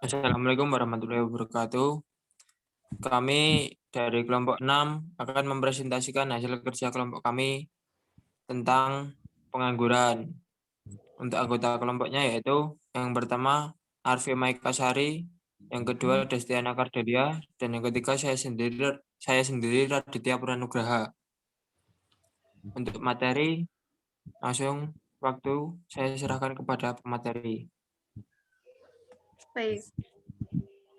Assalamualaikum warahmatullahi wabarakatuh. Kami dari kelompok 6 akan mempresentasikan hasil kerja kelompok kami tentang pengangguran. Untuk anggota kelompoknya yaitu yang pertama Arfi Maikasari, yang kedua Destiana Kardelia, dan yang ketiga saya sendiri Raditya Puranugraha. Untuk materi, langsung waktu saya serahkan kepada pemateri. Baik.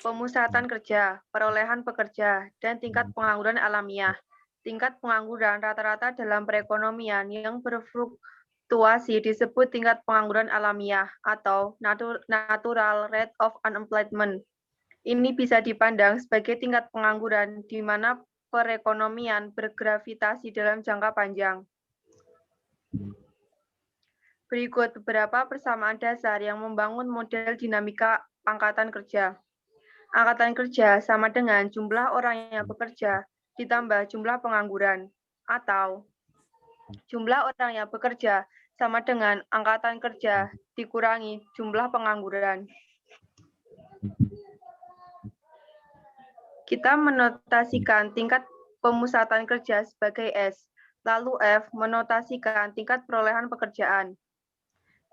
Pemusatan kerja, perolehan pekerja, dan tingkat pengangguran alamiah. Tingkat pengangguran rata-rata dalam perekonomian yang berfluktuasi disebut tingkat pengangguran alamiah atau natural rate of unemployment. Ini bisa dipandang sebagai tingkat pengangguran di mana perekonomian bergravitasi dalam jangka panjang. Berikut beberapa persamaan dasar yang membangun model dinamika angkatan kerja. Angkatan kerja sama dengan jumlah orang yang bekerja ditambah jumlah pengangguran, atau jumlah orang yang bekerja sama dengan angkatan kerja dikurangi jumlah pengangguran. Kita menotasikan tingkat pemusatan kerja sebagai S, lalu F menotasikan tingkat perolehan pekerjaan.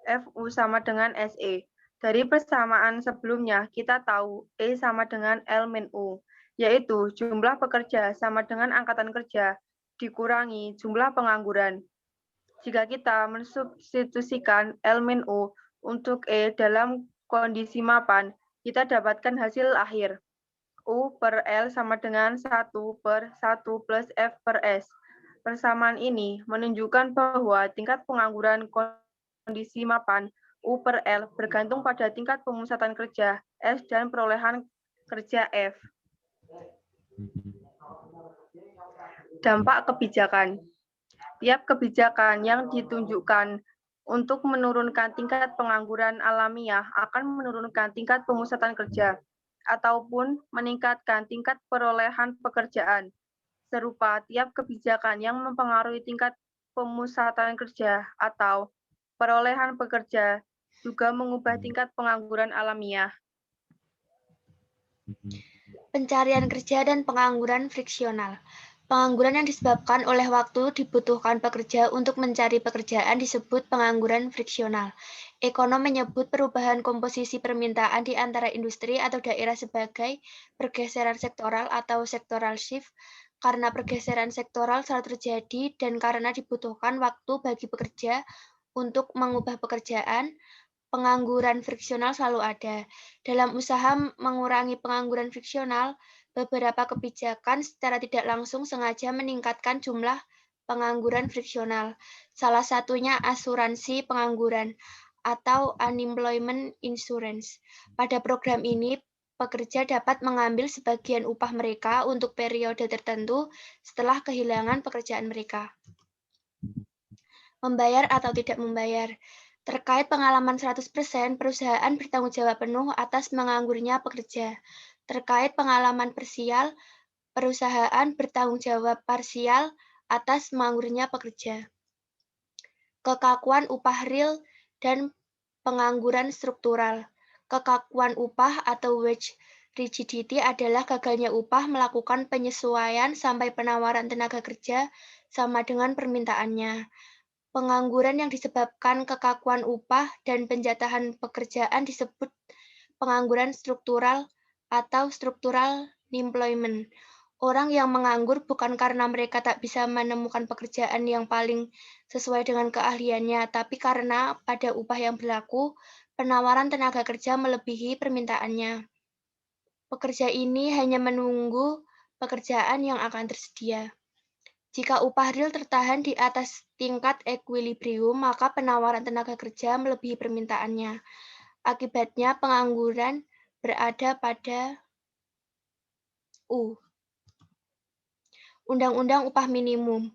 FU sama dengan SE. Dari persamaan sebelumnya, kita tahu E sama dengan L min U, yaitu jumlah pekerja sama dengan angkatan kerja dikurangi jumlah pengangguran. Jika kita mensubstitusikan L min U untuk E dalam kondisi mapan, kita dapatkan hasil akhir. U per L sama dengan 1/1 plus F per S. Persamaan ini menunjukkan bahwa tingkat pengangguran kondisi mapan U per L bergantung pada tingkat pemusatan kerja S dan perolehan kerja F. Dampak kebijakan. Tiap kebijakan yang ditunjukkan untuk menurunkan tingkat pengangguran alamiah akan menurunkan tingkat pemusatan kerja ataupun meningkatkan tingkat perolehan pekerjaan. Serupa, tiap kebijakan yang mempengaruhi tingkat pemusatan kerja atau perolehan pekerja juga mengubah tingkat pengangguran alamiah. Pencarian kerja dan pengangguran friksional. Pengangguran yang disebabkan oleh waktu dibutuhkan pekerja untuk mencari pekerjaan disebut pengangguran friksional. Ekonom menyebut perubahan komposisi permintaan di antara industri atau daerah sebagai pergeseran sektoral atau sektoral shift. Karena pergeseran sektoral selalu terjadi dan karena dibutuhkan waktu bagi pekerja untuk mengubah pekerjaan, pengangguran friksional selalu ada. Dalam usaha mengurangi pengangguran friksional, beberapa kebijakan secara tidak langsung sengaja meningkatkan jumlah pengangguran friksional. Salah satunya asuransi pengangguran atau unemployment insurance. Pada program ini, pekerja dapat mengambil sebagian upah mereka untuk periode tertentu setelah kehilangan pekerjaan mereka. Membayar atau tidak membayar. Terkait pengalaman 100%, perusahaan bertanggung jawab penuh atas menganggurnya pekerja. Terkait pengalaman parsial, perusahaan bertanggung jawab parsial atas menganggurnya pekerja. Kekakuan upah real dan pengangguran struktural. Kekakuan upah atau wage rigidity adalah gagalnya upah melakukan penyesuaian sampai penawaran tenaga kerja sama dengan permintaannya. Pengangguran yang disebabkan kekakuan upah dan penjatahan pekerjaan disebut pengangguran struktural atau structural employment. Orang yang menganggur bukan karena mereka tak bisa menemukan pekerjaan yang paling sesuai dengan keahliannya, tapi karena pada upah yang berlaku, penawaran tenaga kerja melebihi permintaannya. Pekerja ini hanya menunggu pekerjaan yang akan tersedia. Jika upah real tertahan di atas tingkat equilibrium, maka penawaran tenaga kerja melebihi permintaannya. Akibatnya pengangguran berada pada U. Undang-undang upah minimum.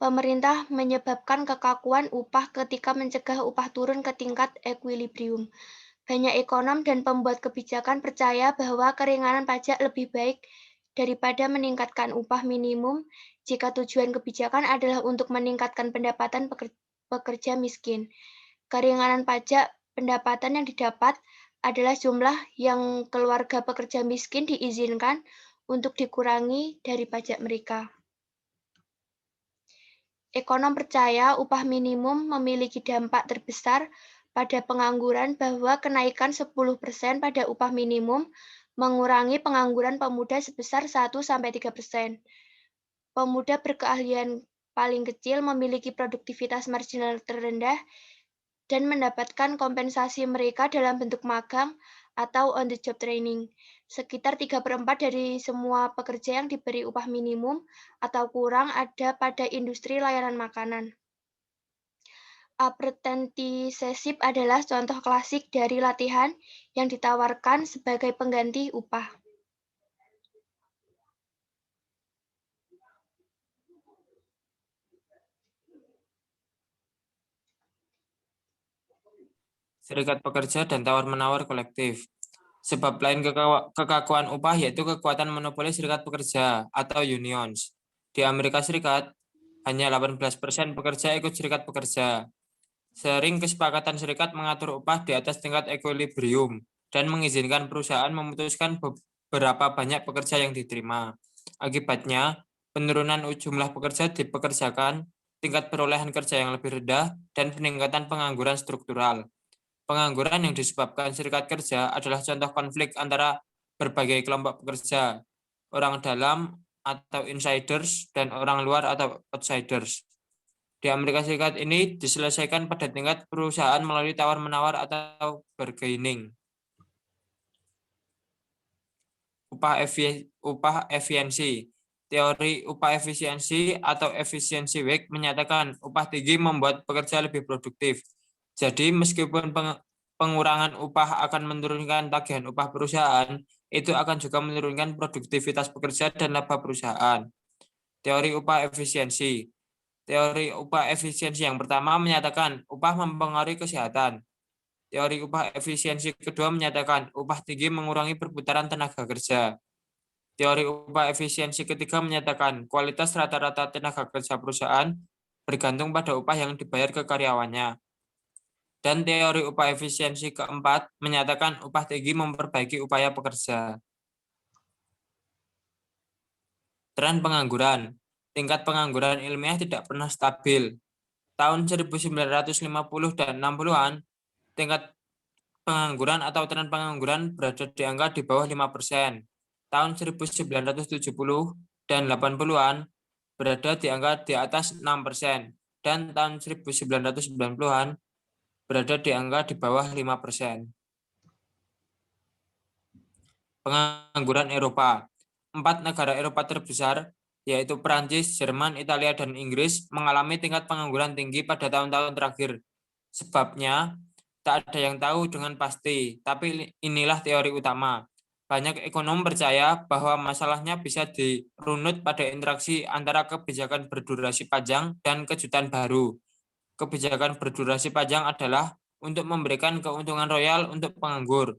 Pemerintah menyebabkan kekakuan upah ketika mencegah upah turun ke tingkat equilibrium. Banyak ekonom dan pembuat kebijakan percaya bahwa keringanan pajak lebih baik daripada meningkatkan upah minimum jika tujuan kebijakan adalah untuk meningkatkan pendapatan pekerja miskin. Keringanan pajak pendapatan yang didapat adalah jumlah yang keluarga pekerja miskin diizinkan untuk dikurangi dari pajak mereka. Ekonom percaya upah minimum memiliki dampak terbesar pada pengangguran bahwa kenaikan 10% pada upah minimum mengurangi pengangguran pemuda sebesar 1-3%. Pemuda berkeahlian paling kecil memiliki produktivitas marginal terendah dan mendapatkan kompensasi mereka dalam bentuk magang atau on-the-job training. Sekitar 3/4 dari semua pekerja yang diberi upah minimum atau kurang ada pada industri layanan makanan. Apprenticeship adalah contoh klasik dari latihan yang ditawarkan sebagai pengganti upah. Serikat pekerja dan tawar-menawar kolektif. Sebab lain kekakuan upah yaitu kekuatan monopoli serikat pekerja atau unions. Di Amerika Serikat, hanya 18% pekerja ikut serikat pekerja. Sering kesepakatan serikat mengatur upah di atas tingkat equilibrium dan mengizinkan perusahaan memutuskan berapa banyak pekerja yang diterima. Akibatnya, penurunan jumlah pekerja dipekerjakan, tingkat perolehan kerja yang lebih rendah, dan peningkatan pengangguran struktural. Pengangguran yang disebabkan serikat kerja adalah contoh konflik antara berbagai kelompok pekerja, orang dalam atau insiders dan orang luar atau outsiders. Di Amerika Serikat ini diselesaikan pada tingkat perusahaan melalui tawar-menawar atau bargaining. Upah efisiensi. Teori upah efisiensi atau efficiency wage menyatakan upah tinggi membuat pekerja lebih produktif. Jadi meskipun pengurangan upah akan menurunkan tagihan upah perusahaan, itu akan juga menurunkan produktivitas pekerja dan laba perusahaan. Teori upah efisiensi. Teori upah efisiensi yang pertama menyatakan upah mempengaruhi kesehatan. Teori upah efisiensi kedua menyatakan upah tinggi mengurangi perputaran tenaga kerja. Teori upah efisiensi ketiga menyatakan kualitas rata-rata tenaga kerja perusahaan bergantung pada upah yang dibayar ke karyawannya. Dan teori upah efisiensi keempat menyatakan upah tinggi memperbaiki upaya pekerja. Tren pengangguran. Tingkat pengangguran ilmiah tidak pernah stabil. Tahun 1950 dan 60-an, tingkat pengangguran atau tren pengangguran berada di angka di bawah 5%. Tahun 1970 dan 80-an berada di angka di atas 6%. Dan tahun 1990-an berada di angka di bawah 5%. Pengangguran Eropa. 4 negara Eropa terbesar, yaitu Prancis, Jerman, Italia, dan Inggris, mengalami tingkat pengangguran tinggi pada tahun-tahun terakhir. Sebabnya, tak ada yang tahu dengan pasti, tapi inilah teori utama. Banyak ekonom percaya bahwa masalahnya bisa dirunut pada interaksi antara kebijakan berdurasi panjang dan kejutan baru. Kebijakan berdurasi panjang adalah untuk memberikan keuntungan royal untuk penganggur.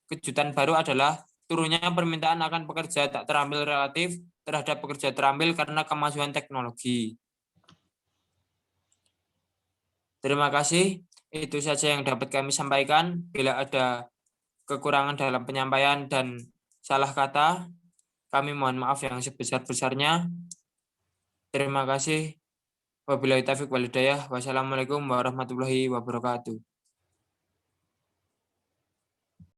Kejutan baru adalah turunnya permintaan akan pekerja tak terampil relatif terhadap pekerja terampil karena kemajuan teknologi. Terima kasih. Itu saja yang dapat kami sampaikan. Bila ada kekurangan dalam penyampaian dan salah kata, kami mohon maaf yang sebesar-besarnya. Terima kasih. Wabillahi taufiq wal hidayah. Wassalamualaikum warahmatullahi wabarakatuh.